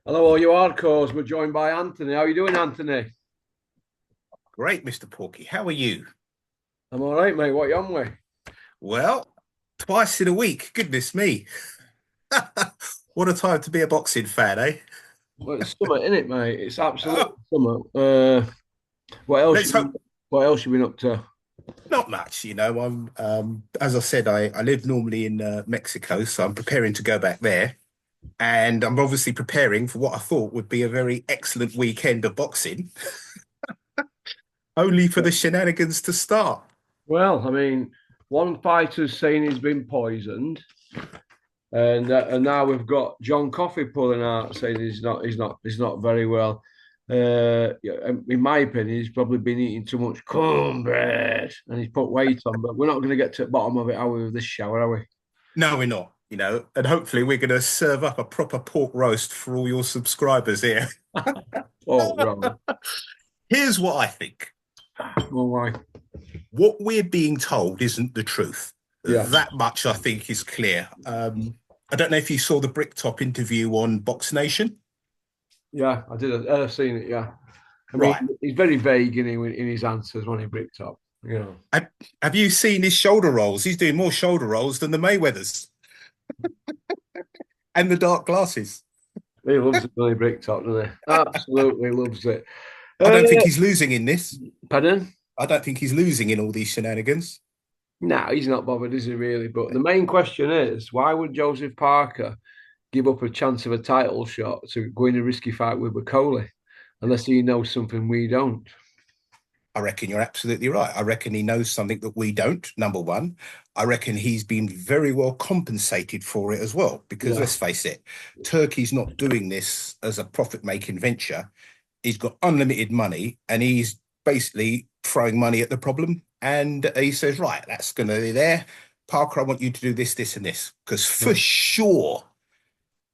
Hello, all you hardcores. We're joined by Anthony. How are you doing, Anthony? Great, Mr. Porky. How are you? I'm all right, mate. What you on with? Well, twice in a week. Goodness me. What a time to be a boxing fan, eh? Well, it's summer, isn't it, mate? It's absolute Oh, summer. What else? let's hope What else you been up to? not much. I'm as I said, I live normally in Mexico, so I'm preparing to go back there. And I'm obviously preparing for what I thought would be a very excellent weekend of boxing, only for the shenanigans to start. Well, I mean, one fighter's saying he's been poisoned, and now we've got John Coffey pulling out saying he's not very well. Yeah, in my opinion, he's probably been eating too much cornbread and he's put weight on. But we're not going to get to the bottom of it, are we, with this show, are we? No, we're not, and hopefully we're going to serve up a proper pork roast for all your subscribers here. Oh, right. Here's what I think. Oh, why? What we're being told isn't the truth. Yeah. That much I think is clear. I don't know if you saw the Bricktop interview on Box Nation. Yeah, I did. I've seen it. Yeah, I mean, Right. he's very vague in his answers when he bricked up. You know, Have, have you seen his shoulder rolls? He's doing more shoulder rolls than the Mayweathers and the dark glasses. he loves it when he bricked up, doesn't he? Absolutely loves it. I Uh, don't think he's losing in this. Pardon? I don't think he's losing in all these shenanigans. No, he's not bothered, is he really? But the main question is, why would Joseph Parker give up a chance of a title shot to go in a risky fight with Bacoli, unless he knows something we don't? I reckon you're absolutely right. I reckon he knows something that we don't, number one. I reckon he's been very well compensated for it as well, because Yeah, let's face it, Turkey's not doing this as a profit making venture. He's got unlimited money and he's basically throwing money at the problem. And he says, right, that's going to be there. Parker, I want you to do this, this, and this. Because for yeah, sure,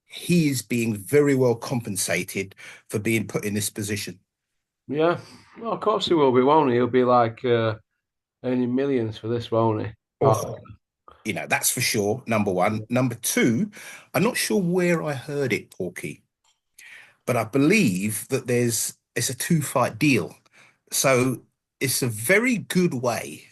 he is being very well compensated for being put in this position. yeah. Well, of course he will be, won't he? He'll be like earning millions for this, won't he? Parker. Oh, that's for sure. Number one. Number two, I'm not sure where I heard it, Porky, but I believe that it's a two-fight deal. So it's a very good way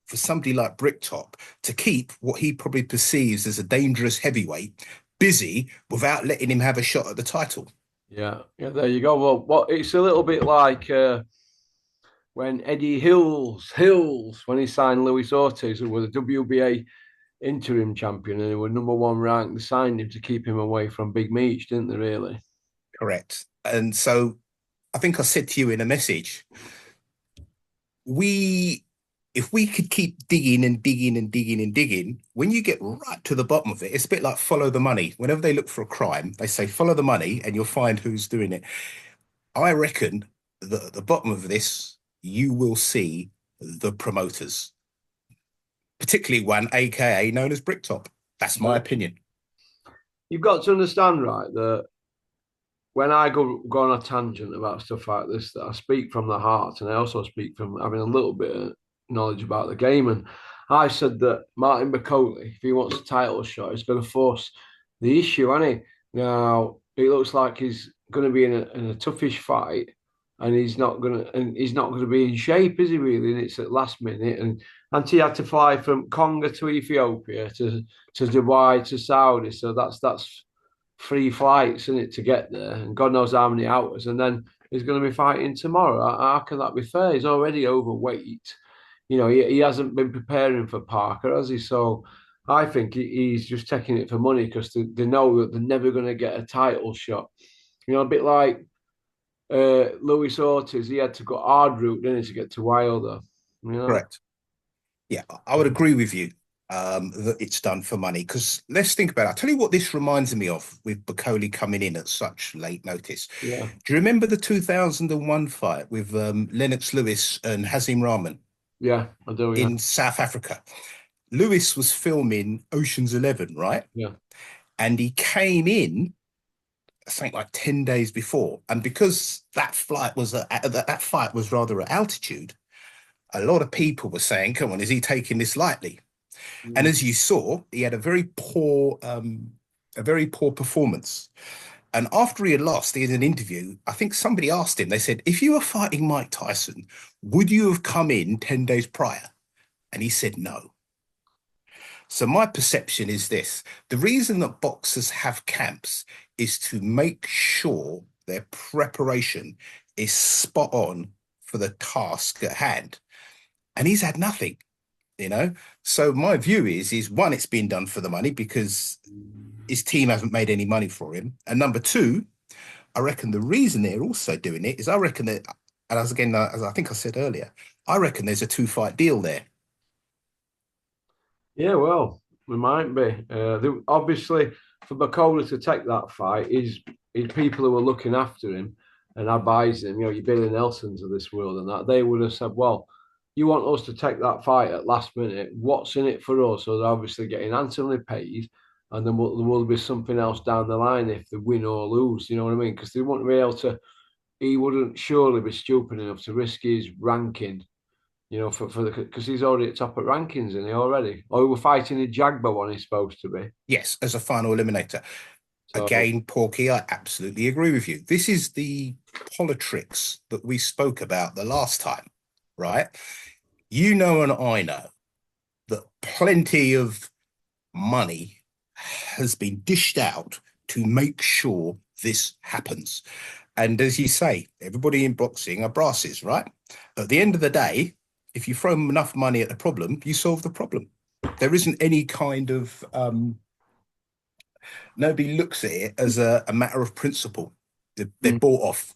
for somebody like Bricktop to keep what he probably perceives as a dangerous heavyweight busy without letting him have a shot at the title. Yeah, yeah, there you go. Well, it's a little bit like when Eddie Hills, when he signed Luis Ortiz, who was a WBA interim champion and he was number one ranked, they signed him to keep him away from Big Meech, didn't they, really? Correct. And so I think I said to you in a message, we if we could keep digging and digging and digging and digging, when you get right to the bottom of it, it's a bit like follow the money. Whenever they look for a crime, they say follow the money and you'll find who's doing it. I reckon that at the bottom of this, you will see the promoters, particularly one, aka known as Bricktop. That's my Yeah. opinion. You've got to understand, right, that when I go on a tangent about stuff like this, that I speak from the heart and I also speak from having a little bit of knowledge about the game. And I said that Martin Bacoli, if he wants a title shot, he's going to force the issue, and he now it looks like he's going to be in a toughish fight, and he's not going to be in shape, is he really? And it's at last minute, and he had to fly from Congo to Ethiopia to Dubai to Saudi, so that's three flights in it to get there, and God knows how many hours, and then he's going to be fighting tomorrow. How can that be fair? He's already overweight. You know, he hasn't been preparing for Parker, has he? So I think he's just taking it for money because they know that they're never going to get a title shot. You know, a bit like Luis Ortiz, he had to go hard route, didn't he, to get to Wilder. You know, Correct. Yeah, I would agree with you that it's done for money. Because let's think about it. I'll tell you what this reminds me of with Bacoli coming in at such late notice. yeah, Do you remember the 2001 fight with Lennox Lewis and Hazim Rahman yeah, I do, yeah, in South Africa? Lewis was filming Ocean's 11, right? yeah, And he came in, I think like 10 days before. And because that fight was rather at altitude, a lot of people were saying, come on, is he taking this lightly? And mm, as you saw, he had a very poor performance. And after he had lost, he had an interview. I think somebody asked him, they said, if you were fighting Mike Tyson, would you have come in 10 days prior? And he said no. So my perception is this: the reason that boxers have camps is to make sure their preparation is spot on for the task at hand. And he's had nothing, you know? So my view is one, it's been done for the money because his team hasn't made any money for him. And number two, I reckon the reason they're also doing it is I reckon that, and as again, as I think I said earlier, I reckon there's a two-fight deal there. Yeah, well, we might be. Obviously, for McCauley to take that fight, is people who are looking after him and advising him, your Billy Nelsons of this world and that, they would have said, well, you want us to take that fight at last minute, what's in it for us? So they're obviously getting handsomely paid, and then there will be something else down the line if they win or lose, you know what I mean? Because they wouldn't be able to, he wouldn't surely be stupid enough to risk his ranking, for the because he's already at top of rankings, isn't he already? Or we were fighting a Jagba one he's supposed to be. Yes, as a final eliminator. So Again, Porky, I absolutely agree with you. This is the politics that we spoke about the last time, right? You know, and I know that plenty of money has been dished out to make sure this happens. And as you say, everybody in boxing are brasses, right? At the end of the day, if you throw enough money at the problem, you solve the problem. There isn't any kind of nobody looks at it as a matter of principle. They're mm. bought off.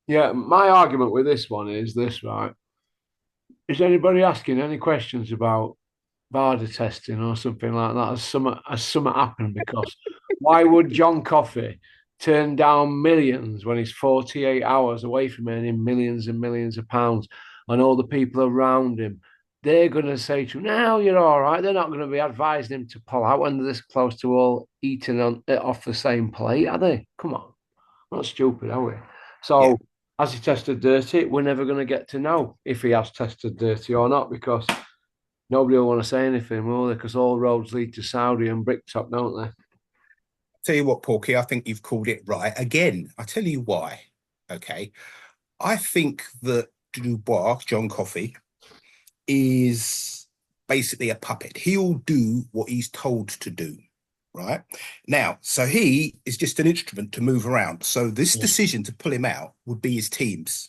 Yeah, my argument with this one is this, right? Is anybody asking any questions about Varda testing or something like that? Has something happened? Because why would John Coffey turn down millions when he's 48 hours away from earning millions and millions of pounds, and all the people around him? They're going to say to him, "No, you're all right." They're not going to be advising him to pull out when they're this close to all eating off the same plate, are they? Come on, not stupid, are we? Yeah. So, has he tested dirty? We're never going to get to know if he has tested dirty or not, because nobody will want to say anything, will they? Because all roads lead to Saudi and Bricktop, don't they? Tell you what, Porky, I think you've called it right. Again, I tell you why. Okay. I think that Dubois, John Coffey, is basically a puppet. He'll do what he's told to do. Right now, so he is just an instrument to move around. So, this Yeah. decision to pull him out would be his team's.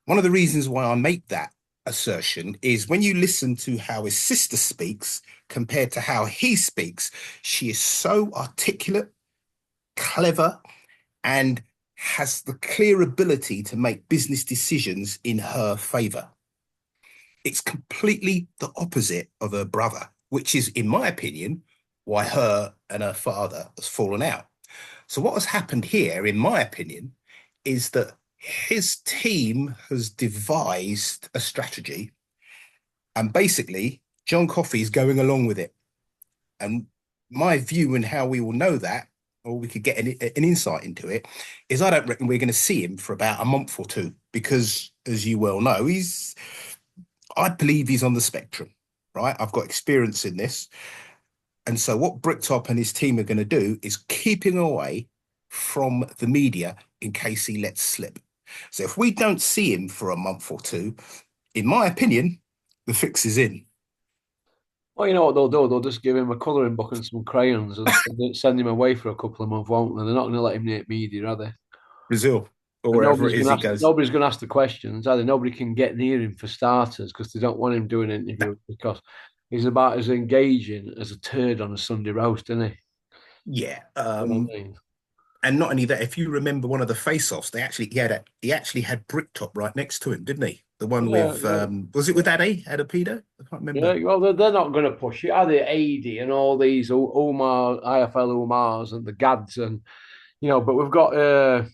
One of the reasons why I make that assertion is when you listen to how his sister speaks compared to how he speaks, she is so articulate, clever, and has the clear ability to make business decisions in her favor. It's completely the opposite of her brother, which is, in my opinion, why her and her father has fallen out. So, what has happened here, in my opinion, is that his team has devised a strategy, and basically, John Coffey is going along with it. And my view and how we will know that, or we could get an insight into it, is I don't reckon we're going to see him for about a month or two because, as you well know, I believe he's on the spectrum, right? I've got experience in this. And so what Bricktop and his team are going to do is keep him away from the media in case he lets slip. So if we don't see him for a month or two, in my opinion, the fix is in. Well, you know what they'll do? They'll just give him a colouring book and some crayons and send him away for a couple of months, won't they? They're not going to let him near media, are they? Brazil or And wherever it is he goes. nobody's going to ask the questions, are they? Nobody can get near him for starters because they don't want him doing interviews because he's about as engaging as a turd on a Sunday roast, isn't he? Yeah. You know what I mean? And not only that, if you remember one of the face-offs, he actually had Bricktop right next to him, didn't he? The one Yeah, with yeah. was it with Addy Adapido? I can't Yeah, remember. well, they're not going to push it, are they? AD and all these Umar, IFL Umars and the Gads and but we've got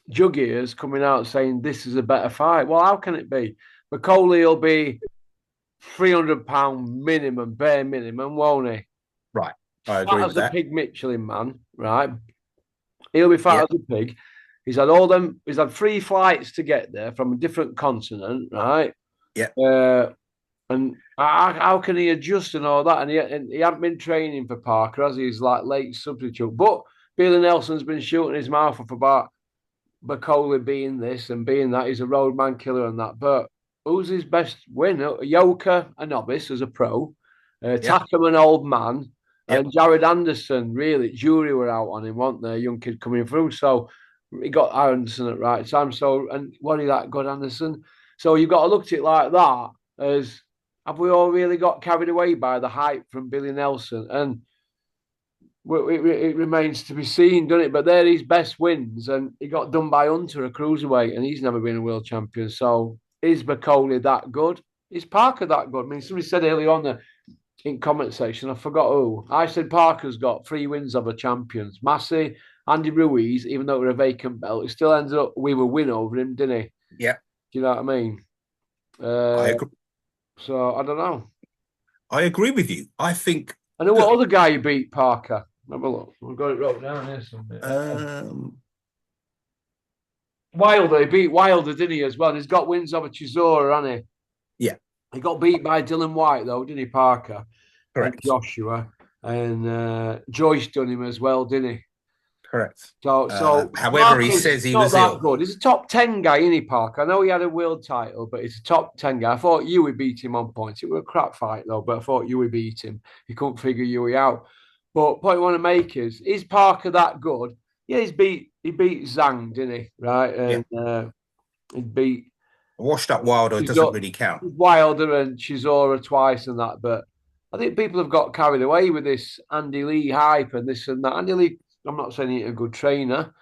Jug ears coming out saying this is a better fight. Well, how can it be? McCauley will be £300 minimum, bare minimum, won't he? Right. I agree Fat with as a that. pig, Michelin man, right? He'll be fat Yep. as a pig. He's had all them. He's had 3 flights to get there from a different continent, right? Yep. Uh, and how can he adjust and all that? And he hadn't been training for Parker as he's like late substitute. But Billy Nelson's been shooting his mouth off about Bacoli being this and being that. He's a roadman killer and that. But who's his best winner? Yoka, a novice as a pro. Yep. Takam, an old man. Yep. And Jared Anderson, really, jury were out on him, weren't they? A young kid coming through. So he got Anderson at right time. So, and what is that good, Anderson? So you've got to look at it like that as have we all really got carried away by the hype from Billy Nelson? And it remains to be seen, doesn't it? But they're his best wins, and he got done by Hunter, a cruiserweight, and he's never been a world champion. So is Bacoli that good? Is Parker that good? I mean, somebody said earlier on in comment section, I forgot who. I said Parker's got 3 wins over champions. Massey, Andy Ruiz, even though it was a vacant belt, it still ended up with a win over him, didn't he? Yeah. Do you know what I mean? I Uh, agree. so I don't know. I agree with you. I think, I know what look, other guy you beat Parker. Have a look. We've got it wrote down here somewhere. um, Wilder, he beat Wilder, didn't he, as well? And he's got wins over Chisora, hasn't yeah, he? He got beat by Dylan White, though, didn't he, Parker? And correct, Joshua. And Joyce done him as well, didn't he? correct. So However, he Parker's says he not was that ill. good. He's a top 10 guy, isn't he, Parker? I know he had a world title, but he's a top 10 guy. I thought Huey beat him on points. It was a crap fight, though, but I thought Huey beat him. He couldn't figure Huey out. But point I want to make is Parker that good? Yeah, he beat Zhang, didn't he? Right? Yeah, And he beat washed up Wilder he's doesn't got really count. Wilder and Chisora twice and that, but I think people have got carried away with this Andy Lee hype and this and that. Andy Lee, I'm not saying he's a good trainer,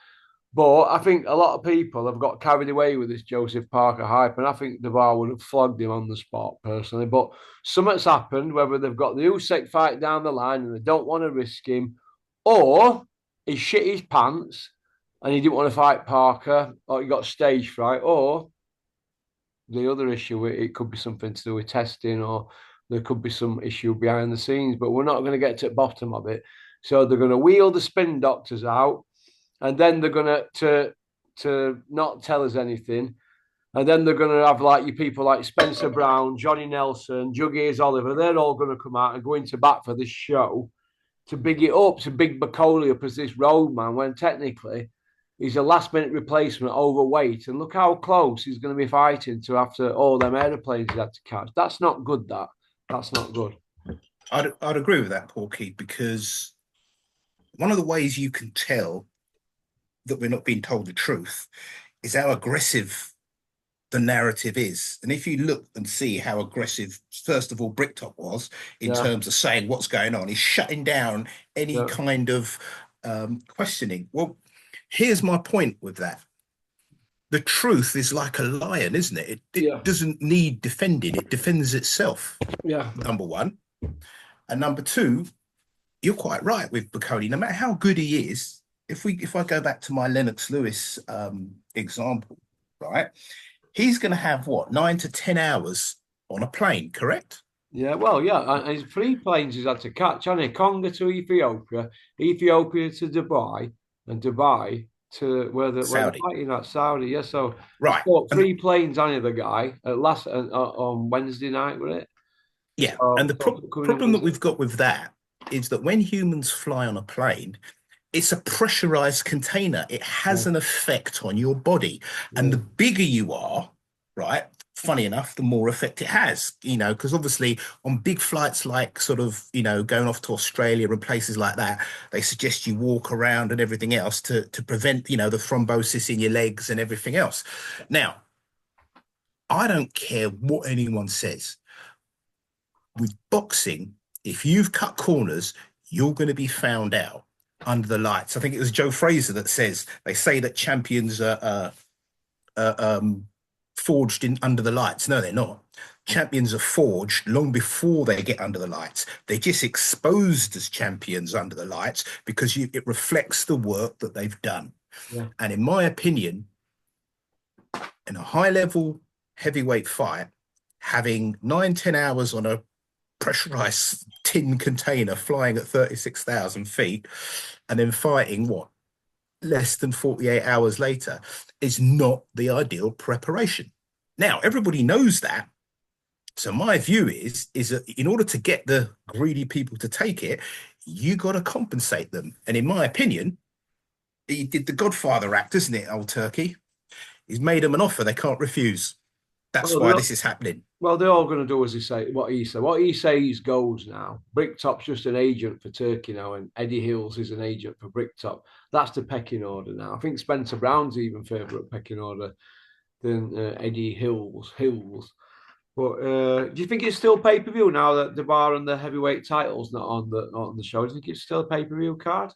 but I think a lot of people have got carried away with this Joseph Parker hype, and I think the bar would have flogged him on the spot personally. But something's happened, whether they've got the Usyk fight down the line and they don't want to risk him, or he shit his pants and he didn't want to fight Parker, or he got stage fright, or the other issue, it could be something to do with testing, or there could be some issue behind the scenes, but we're not going to get to the bottom of it. So they're going to wheel the spin doctors out, and then they're going to not tell us anything. And then they're going to have like your people like Spencer Brown, Johnny Nelson, Juggies Oliver. They're all going to come out and go into bat for this show to big it up, to big Bacoli up as this roadman, when technically he's a last minute replacement, overweight. And look how close he's going to be fighting to after all them aeroplanes he had to catch. That's not good, That's not good. I'd agree with that, Porky, because one of the ways you can tell that we're not being told the truth is how aggressive the narrative is. And if you look and see how aggressive, first of all, Bricktop was in Yeah, terms of saying what's going on, he's shutting down any yeah, kind of questioning. Well, here's my point with that. The truth is like a lion, isn't it? It yeah, doesn't need defending, it defends itself, yeah, number one. And number two, you're quite right with Baconi. No matter how good he is, if I go back to my Lennox Lewis example, right? He's going to have what 9 to 10 hours on a plane, correct? yeah. Well, yeah. And his 3 planes he's had to catch, hasn't he? Congo to Ethiopia, Ethiopia to Dubai, and Dubai to where they're Saudi, fighting at Saudi. Yeah, so he's right? got And 3 planes, on the guy at last on Wednesday night, was it? yeah, and So, the coming in problem that Wednesday. we've got with that is that when humans fly on a plane, it's a pressurized container. It Yeah, has an effect on your body. And yeah, the bigger you are, right? Funny enough, the more effect it has, because obviously on big flights like sort of, going off to Australia and places like that, they suggest you walk around and everything else to prevent, the thrombosis in your legs and everything else. Now, I don't care what anyone says. With boxing, if you've cut corners, you're going to be found out under the lights. I think it was Joe Fraser that says they say that champions are forged in under the lights. No, they're not. Champions are forged long before they get under the lights. They're just exposed as champions under the lights because it reflects the work that they've done. yeah, And in my opinion, in a high level heavyweight fight, having 9, 10 hours on a pressurized tin container flying at 36,000 feet and then fighting what less than 48 hours later is not the ideal preparation. Now, everybody knows that. So my view is that in order to get the greedy people to take it, you got to compensate them. And in my opinion, he did the Godfather act, isn't it, old Turkey? He's made them an offer they can't refuse. That's Well, why this is happening. they're all going to do as he say. What he said. What he says goes now. Bricktop's just an agent for Turkey now, and Eddie Hills is an agent for Bricktop. That's the pecking order now. I think Spencer Brown's even further up pecking order than Eddie Hills. But do you think it's still pay per view now that the bar and the heavyweight titles not on the show? Do you think it's still a pay per view card?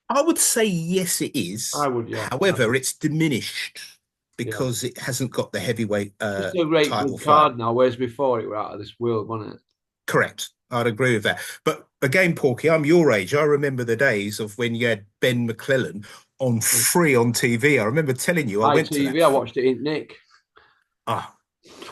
I would say yes, it I is. would, yeah. I However, would, it's diminished yeah. because it hasn't got the heavyweight It's still a great title good fight. card now, whereas before it was out of this world, wasn't it? Correct. I'd agree with that. But again, Porky, I'm your age. I remember the days of when you had Ben McClellan on free on TV. I remember telling you I went to ITV, that. I watched it in Nick. Ah,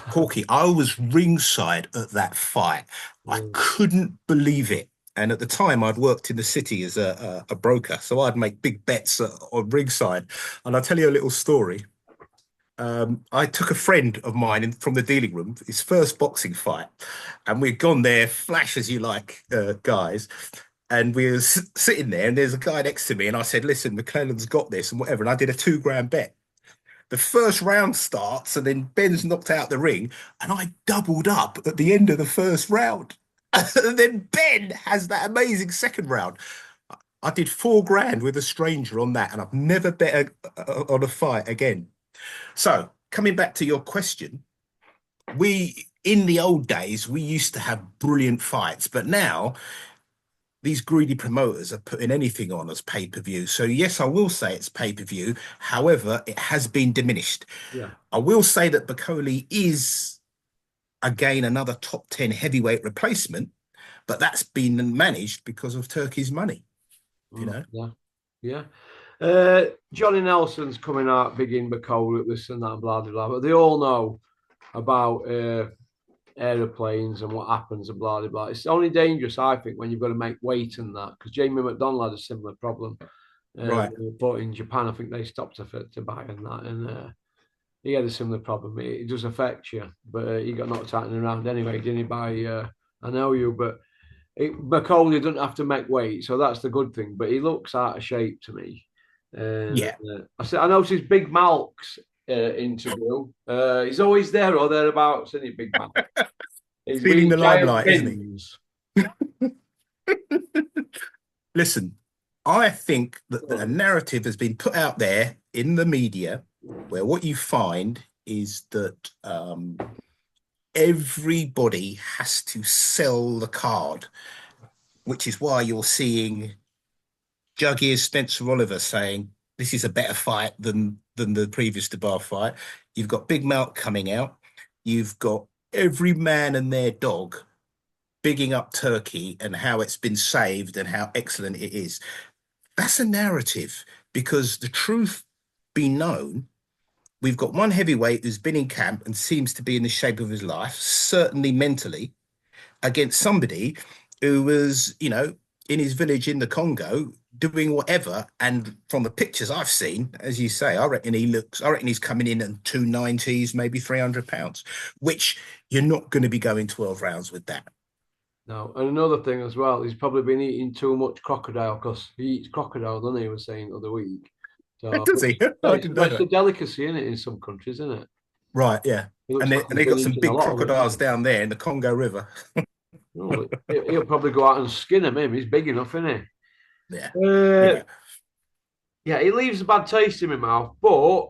Porky, I was ringside at that fight. I Mm. couldn't believe it. And at the time, I'd worked in the city as a broker, so I'd make big bets on ringside. And I'll tell you a little story. I took a friend of mine from the dealing room, his first boxing fight, and we'd gone there, flash as you like, guys. And we were sitting there, and there's a guy next to me, and I said, "Listen, McClellan's got this, and whatever." And I did a 2 grand bet. The first round starts, and then Ben's knocked out the ring, and I doubled up at the end of the first round. And then Ben has that amazing second round. I did 4 grand with a stranger on that, and I've never bet on a fight again. So, coming back to your question, we in the old days we used to have brilliant fights, but now these greedy promoters are putting anything on as pay-per-view. So yes, I will say it's pay-per-view. However, it has been diminished. Yeah. I will say that Bacoli is again another top 10 heavyweight replacement, but that's been managed because of Turkey's money, you Mm, know. yeah. Yeah. Johnny Nelson's coming out big in Bacol, this and that, and blah, blah, blah. But they all know about aeroplanes and what happens and blah, blah, blah. It's only dangerous, I think, when you've got to make weight and that, because Jamie McDonald had a similar problem. Right. But in Japan, I think they stopped to buy and that. And he had a similar problem. It does affect you, but he got knocked out in the round anyway, didn't he? By I know you, but McCauley doesn't have to make weight, so that's the good thing. But he looks out of shape to me. Yeah. I said I noticed his Big Malk's interview. He's always there or thereabouts, isn't he, Big Malk? He's with Feeling his the giant limelight, isn't he? bins. Listen, I think that a narrative has been put out there in the media where what you find is that everybody has to sell the card, which is why you're seeing Juggy Spencer Oliver saying this is a better fight than the previous Debar fight. You've got Big Mount coming out. You've got every man and their dog bigging up Turkey and how it's been saved and how excellent it is. That's a narrative because the truth be known, we've got one heavyweight who's been in camp and seems to be in the shape of his life, certainly mentally, against somebody who was, in his village in the Congo doing whatever. And from the pictures I've seen, as you say, I reckon he's coming in at 290s, maybe £300, which you're not going to be going 12 rounds with that. No, and another thing as well, he's probably been eating too much crocodile because he eats crocodile, doesn't he? He was saying the other week. So Does he? I didn't know it's a that. delicacy in it in some countries, isn't it? Right, yeah. It And looks they, like and he's they been got some eating a big lot of it, crocodiles doesn't he? down there in the Congo River. No, he'll probably go out and skin him. He's big enough, isn't Yeah. he? You know, Yeah, it leaves a bad taste in my mouth, but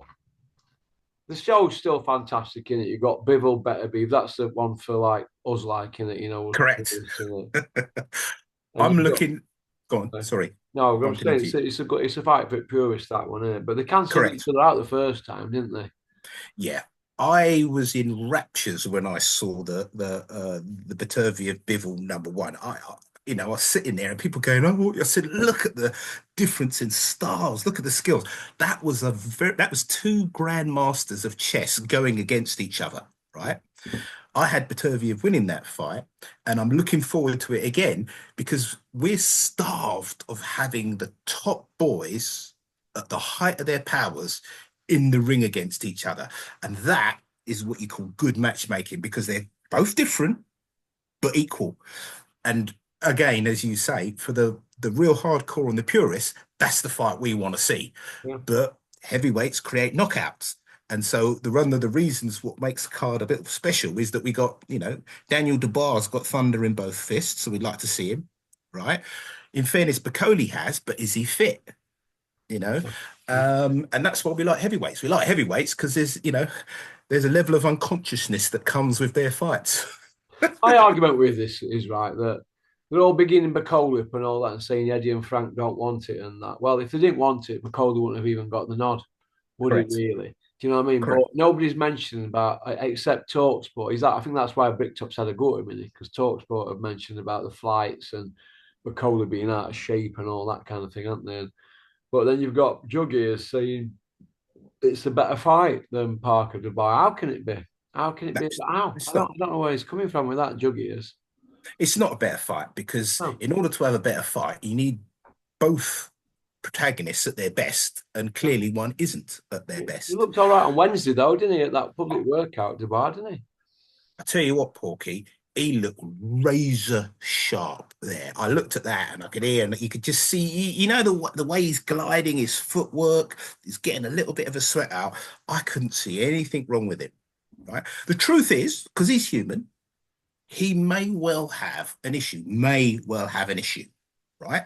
the show's still fantastic in it. You've got Bivol Better Beef. That's the one for like us liking it, us correct. purists in it. And I'm you've got looking. Go on. Sorry. no, I'm Bumped saying into you. it's a fight for purists that one, isn't it? But they cancelled each Correct. other out the first time, didn't they? Yeah. I was in raptures when I saw the Bitervia Bivol #1. I was sitting there and people going, "Oh," I said, "Look at the difference in styles. Look at the skills." That was two grandmasters of chess going against each other, right? I had Biterviev winning that fight, and I'm looking forward to it again because we're starved of having the top boys at the height of their powers in the ring against each other. And that is what you call good matchmaking because they're both different but equal. And again, as you say, for the real hardcore and the purists, that's the fight we want to see. Yeah. But heavyweights create knockouts. And so one of the reasons what makes the card a bit special is that we got, Daniel Dubois got thunder in both fists, so we'd like to see him, right? In fairness, Bacoli has, but is he fit? You know, and that's why we like heavyweights. We like heavyweights because there's a level of unconsciousness that comes with their fights. My argument with this is right that they're all beginning Bacolip and all that and saying Eddie and Frank don't want it and that. Well, if they didn't want it, Bacolip wouldn't have even got the nod, would he Correct. really? Do you know what I mean? But Correct. nobody's mentioning about except Talksport. Is that I think that's why Bricktop's had a go at him, because Talksport have mentioned about the flights and Bacola being out of shape and all that kind of thing, haven't they? But then you've got Jug here saying it's a better fight than Parker Dubai. How can it be? How can it No, be? How? it's I don't, not. I don't know where he's coming from with that Jug ears. It's not a better fight because Oh, in order to have a better fight, you need both protagonists at their best, and yeah. clearly one isn't at their He best. looked all right on Wednesday though, didn't he? At that public workout, Dubai, didn't he? I tell you what, Porky, he looked razor sharp there. I looked at that and I could hear, and you could just see, the way he's gliding, his footwork, he's getting a little bit of a sweat out. I couldn't see anything wrong with him, right? The truth is, because he's human, he may well have an issue, right?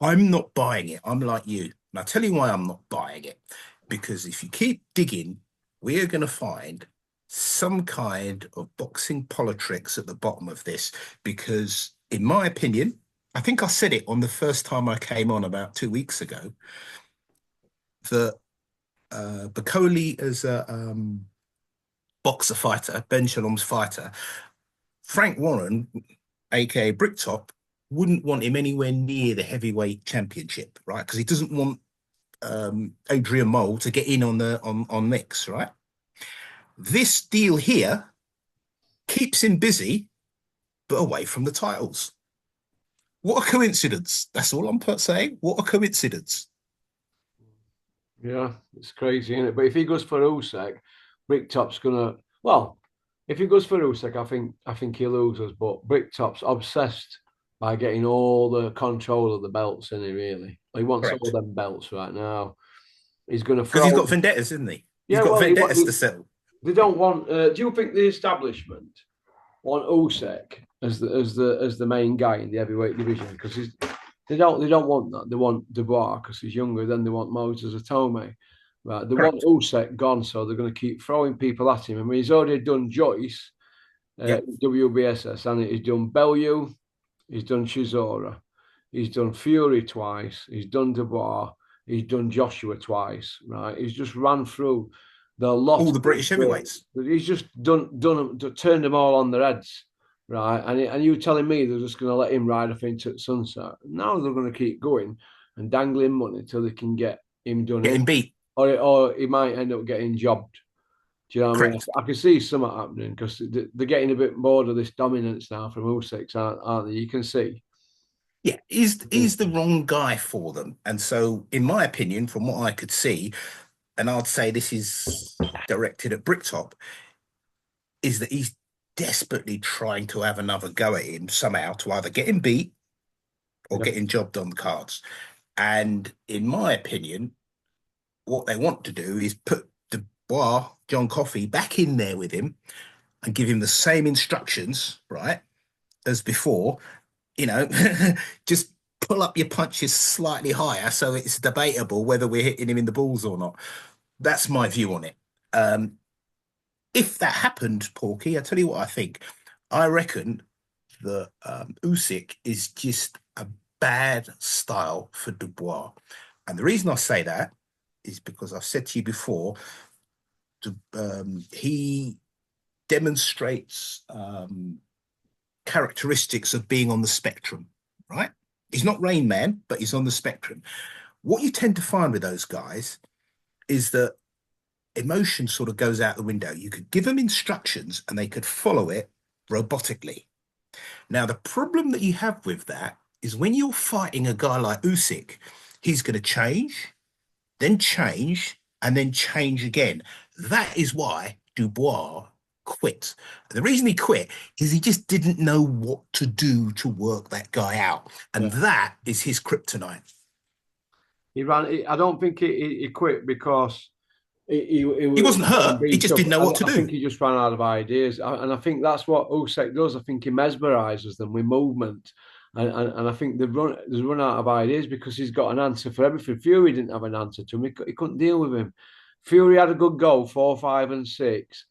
I'm not buying it. I'm like you. And I'll tell you why I'm not buying it. Because if you keep digging, we are going to find some kind of boxing politics at the bottom of this. Because, in my opinion, I think I said it on the first time I came on about 2 weeks ago, that Bacoli as a boxer fighter, Ben Shalom's fighter, Frank Warren, aka Bricktop, wouldn't want him anywhere near the heavyweight championship, right? Because he doesn't want Adrian Mole to get in on mix, right? This deal here keeps him busy, but away from the titles. What a coincidence! That's all I'm saying. What a coincidence! Yeah, it's crazy, isn't it? But if he goes for Usyk, Bricktop's gonna. Well, if he goes for Usyk, I think he loses. But Bricktop's obsessed by getting all the control of the belts, isn't he? Really, he wants all Correct. them belts right now. He's gonna Because he's got throw. vendettas, isn't he? He's Yeah, got well, vendettas to settle. they don't want. Do you think the establishment want Usyk as the main guy in the heavyweight division? Because they don't want that. They want Dubois because he's younger. Then they want Moses Atome. Right. They want Correct. Usyk gone, so they're going to keep throwing people at him. I mean, he's already done Joyce, Yep. WBSS, and he's done Bellew, he's done Chisora, he's done Fury twice, he's done Dubois, he's done Joshua twice. Right. He's just ran through the lot All the of British heavyweights. he's just turned them all on their heads, right? And you telling me they're just going to let him ride off into the sunset? Now they're going to keep going and dangling money till they can get him done in, Getting beat. or he might end up getting jobbed. Do you know what I mean? Correct. I can see something happening because they're getting a bit bored of this dominance now from Usyk, aren't they? You can see. Yeah, he's the wrong guy for them. And so, in my opinion, from what I could see, and I'd say this is directed at Bricktop, is that he's desperately trying to have another go at him somehow to either get him beat or Yeah, get him jobbed on the cards. And in my opinion, what they want to do is put Dubois, John Coffey, back in there with him and give him the same instructions, right, as before. You know, just pull up your punches slightly higher so it's debatable whether we're hitting him in the balls or not. That's my view on it. Um, if that happened, Porky, I tell you what I think. I reckon that Usyk is just a bad style for Dubois. And the reason I say that is because I've said to you before, he demonstrates characteristics of being on the spectrum, right? He's not Rain Man, but he's on the spectrum. What you tend to find with those guys is that emotion sort of goes out the window. You could give them instructions and they could follow it robotically. Now, the problem that you have with that is when you're fighting a guy like Usyk, he's going to change, and then change again. That is why Dubois quit. The reason he quit is he just didn't know what to do to work that guy out. And Yeah. that is his kryptonite. He ran. I don't think he quit because he He was wasn't on hurt. He being just tough. didn't know what to I think do. he just ran out of ideas, and I think that's what Usyk does. I think he mesmerizes them with movement, and I think they've run out of ideas because he's got an answer for everything. Fury didn't have an answer to him. He couldn't deal with him. Fury had a good go, 4, 5, and 6,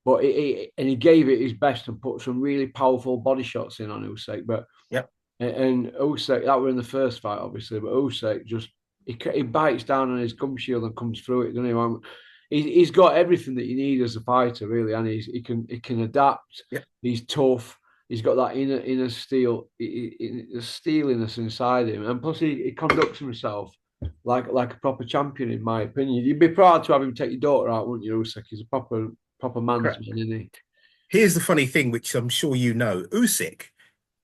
but he gave it his best and put some really powerful body shots in on Usyk. But Yep. and Usyk, that were in the first fight, obviously, but Usyk just he bites down on his gum shield and comes through it, doesn't he? He's got everything that you need as a fighter, really, and he can adapt. Yep. He's tough. He's got that inner steel, steeliness inside him, and plus he conducts himself like a proper champion, in my opinion. You'd be proud to have him take your daughter out, wouldn't you, Usyk? He's a proper man's Correct. man, isn't he? Here's the funny thing, which I'm sure you know. Usyk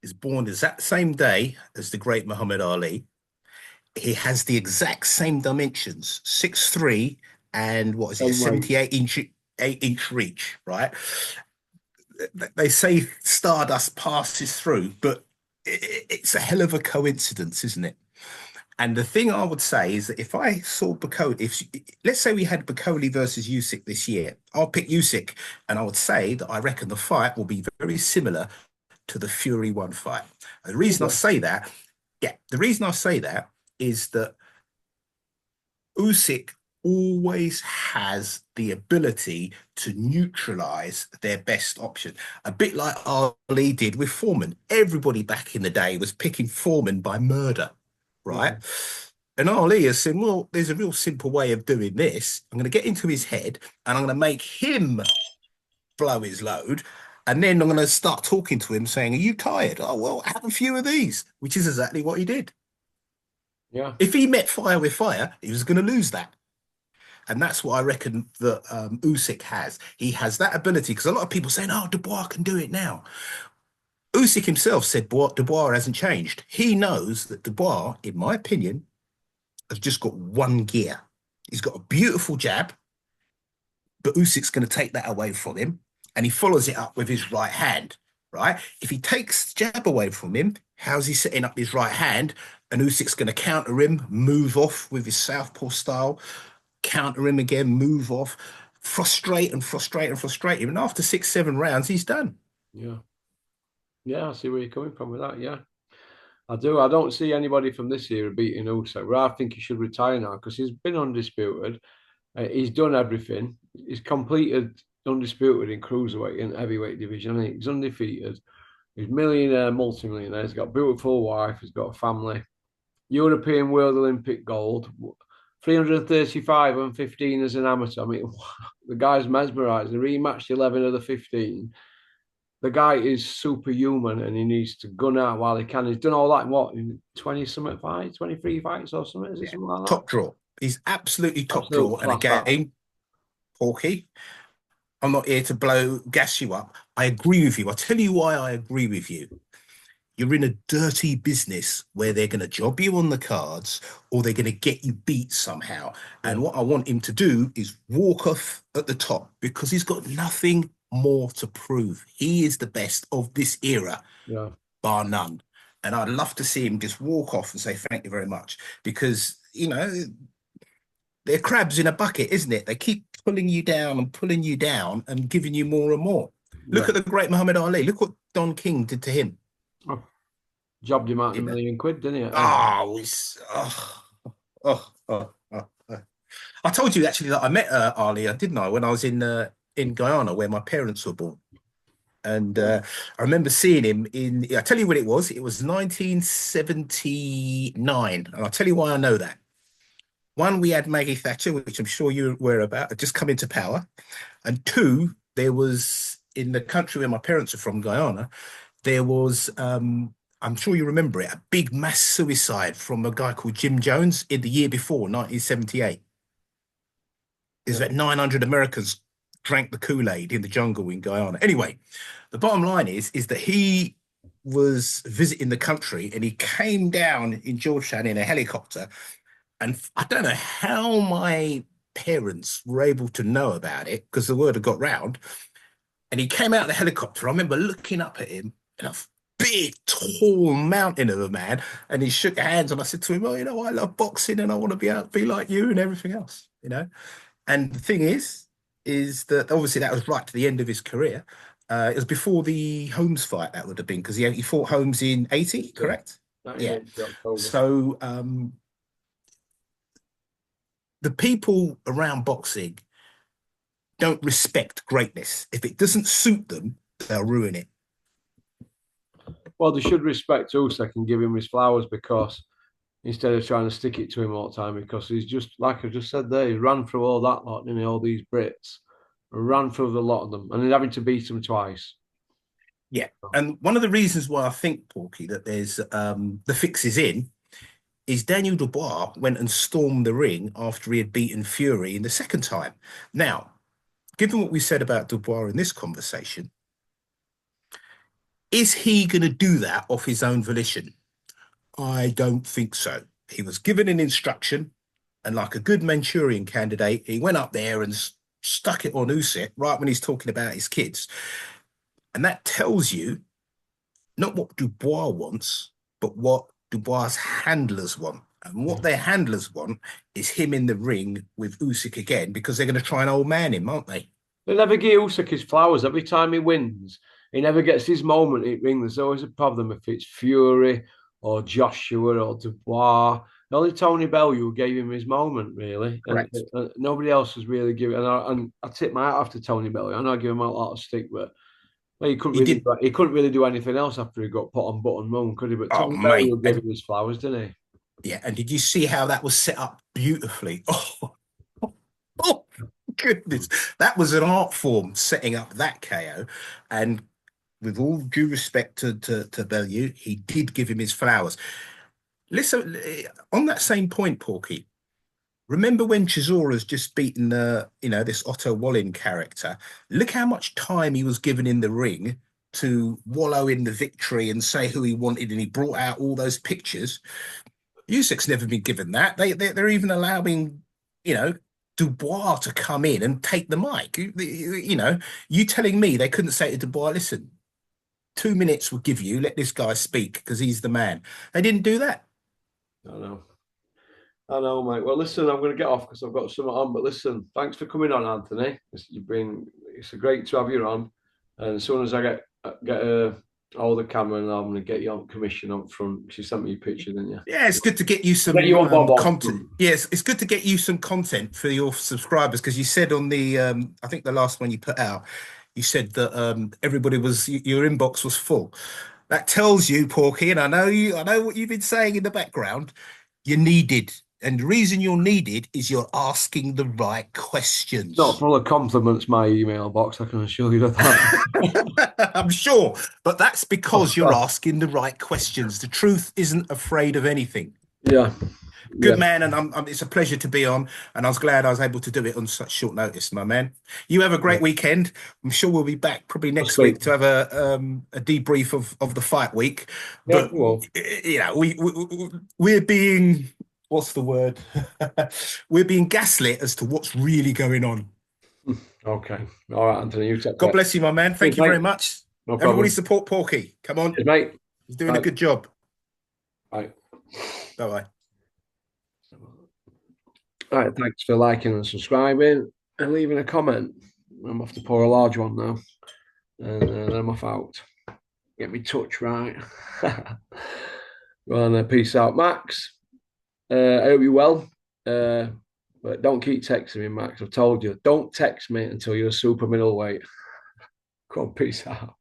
is born that same day as the great Muhammad Ali. He has the exact same dimensions, 6'3", and what is it, a Same weight. 78-inch reach, right? They say Stardust passes through, but it's a hell of a coincidence, isn't it? And the thing I would say is that if I saw Bacoli, if let's say we had Bacoli versus Usyk this year, I'll pick Usyk, and I would say that I reckon the fight will be very similar to the Fury one fight. And the reason I Okay. say that, yeah, the reason I say that is that Usyk always has the ability to neutralize their best option. A bit like Ali did with Foreman. Everybody back in the day was picking Foreman by murder, Yeah. right? And Ali has said, well, there's a real simple way of doing this. I'm going to get into his head and I'm going to make him blow his load. And then I'm going to start talking to him saying, are you tired? Oh, well, have a few of these, which is exactly what he did. Yeah. If he met fire with fire, he was going to lose that. And that's what I reckon that Usyk has. He has that ability because a lot of people saying, "Oh, Dubois can do it now." Usyk himself said Dubois hasn't changed. He knows that Dubois, in my opinion, has just got one gear. He's got a beautiful jab, but Usyk's going to take that away from him, and he follows it up with his right hand. Right? If he takes the jab away from him, how's he setting up his right hand? And Usyk's going to counter him, move off with his southpaw style, counter him again, move off, frustrate and frustrate and frustrate him. And after 6, 7 rounds, he's done. Yeah. Yeah, I see where you're coming from with that. Yeah, I do. I don't see anybody from this era beating Usyk. But I think he should retire now because he's been undisputed. He's done everything. He's completed undisputed in cruiserweight and heavyweight division. I think he's undefeated. He's millionaire, multi-millionaire. He's got a beautiful wife. He's got a family. European World Olympic gold. 335 and 15 as an amateur. I mean, the guy's mesmerised. He rematched 11 of the 15. The guy is superhuman and he needs to gun out while he can. He's done all that in what, in 20 something fights, 23 fights or something? Is it Yeah. something like that? Top draw. He's absolutely top Absolute draw. And class act. again, Porky, I'm not here to gas you up. I agree with you. I'll tell you why I agree with you. You're in a dirty business where they're going to job you on the cards or they're going to get you beat somehow. Yeah, And what I want him to do is walk off at the top because he's got nothing more to prove. He is the best of this era, yeah, bar none. And I'd love to see him just walk off and say, thank you very much. Because, they're crabs in a bucket, isn't it? They keep pulling you down and giving you more and more. Look yeah. at the great Muhammad Ali. Look what Don King did to him. Oh, jobbed him out You in a know? million quid, didn't he? Oh, it's oh, oh, oh, oh. I told you actually that I met Ali, didn't I, when I was in Guyana where my parents were born. And Yeah, I remember seeing him I tell you what it was. It was 1979. And I'll tell you why I know that. One, we had Maggie Thatcher, which I'm sure you're aware about, had just come into power. And two, there was in the country where my parents are from, Guyana, there was, I'm sure you remember it, a big mass suicide from a guy called Jim Jones in the year before, 1978. Is yeah, that 900 Americans drank the Kool-Aid in the jungle in Guyana. Anyway, the bottom line is that he was visiting the country and he came down in Georgetown in a helicopter. And I don't know how my parents were able to know about it because the word had got round. And he came out of the helicopter. I remember looking up at him, and a big, tall mountain of a man. And he shook hands, and I said to him, "Oh, I love boxing, and I want to be like you, and everything else." And the thing is that obviously that was right to the end of his career. It was before the Holmes fight that would have been because he fought Holmes in 80, Yeah, correct? Yeah. 1980 October. So the people around boxing don't respect greatness. If it doesn't suit them, they'll ruin it. Well, they should respect Usyk and give him his flowers because instead of trying to stick it to him all the time, because he's just like I just said there, he ran through all that lot, didn't he? All these Brits, ran through the lot of them, and he's having to beat them twice. Yeah. And one of the reasons why I think, Porky, that there's the fix is in is Daniel Dubois went and stormed the ring after he had beaten Fury in the second time. Now, given what we said about Dubois in this conversation, is he going to do that off his own volition? I don't think so. He was given an instruction, and like a good Manchurian candidate, he went up there and stuck it on Usyk right when he's talking about his kids. And that tells you not what Dubois wants, but what Dubois' handlers want. And what their handlers want is him in the ring with Usyk again because they're going to try and old man him, aren't they? They never give Usyk his flowers. Every time he wins, he never gets his moment in ring. There's always a problem if it's Fury or Joshua or Dubois. Only Tony Bellew gave him his moment, really, and Correct. nobody else has really given. And I tip my hat off to Tony Bellew. I know I give him a lot of stick, but well, He did. he couldn't really do anything else after he got put on button moon, could he? But Oh, Tony mate. Bellew gave him his flowers, didn't he? Yeah. And did you see how that was set up beautifully? Oh, goodness. That was an art form setting up that KO. And with all due respect to Bellew, he did give him his flowers. Listen, on that same point, Porky, remember when Chisora's just beaten this Otto Wallin character? Look how much time he was given in the ring to wallow in the victory and say who he wanted, and he brought out all those pictures. Usyk's never been given that. They're even allowing, you know, Dubois to come in and take the mic. You telling me they couldn't say to Dubois, listen, 2 minutes we'll give you, let this guy speak because he's the man. They didn't do that. I know. I know, mate. Well, listen, I'm going to get off because I've got something on. But listen, thanks for coming on, Anthony. It's great to have you on. And as soon as I get all the camera, and I'm going to get you on commission up front. She sent me a picture, didn't you? Yeah, it's good to get you Get some you on Bob off content. front. Yes, it's good to get you some content for your subscribers because you said on the I think the last one you put out, you said that everybody was your inbox was full. That tells you, Porky, and I know what you've been saying in the background. You're needed, and the reason you're needed is you're asking the right Not questions. full of compliments, my email box. I can assure you of that. I'm sure, but that's because you're asking the right questions. The truth isn't afraid of anything. Yeah, Good yeah. man, and it's a pleasure to be on, and I was glad I was able to do it on such short notice, my man. You have a great weekend. I'm sure we'll be back probably I'll next speak. week to have a debrief of the fight week. Yeah, But well, we're being what's the word? We're being gaslit as to what's really going on. okay. All right, Anthony, you take God care. bless you, my man. Cheers, Thank you very mate. much. No Everybody problem. support Porky. Come on, Cheers, mate. he's doing a Bye. good job. Bye. Bye bye. All right, thanks for liking and subscribing and leaving a comment. I'm off to pour a large one now, and then I'm off out. Get me touch right. Well, peace out, Max. I hope you're well. But don't keep texting me, Max. I've told you, don't text me until you're a super middleweight. Come on, peace out.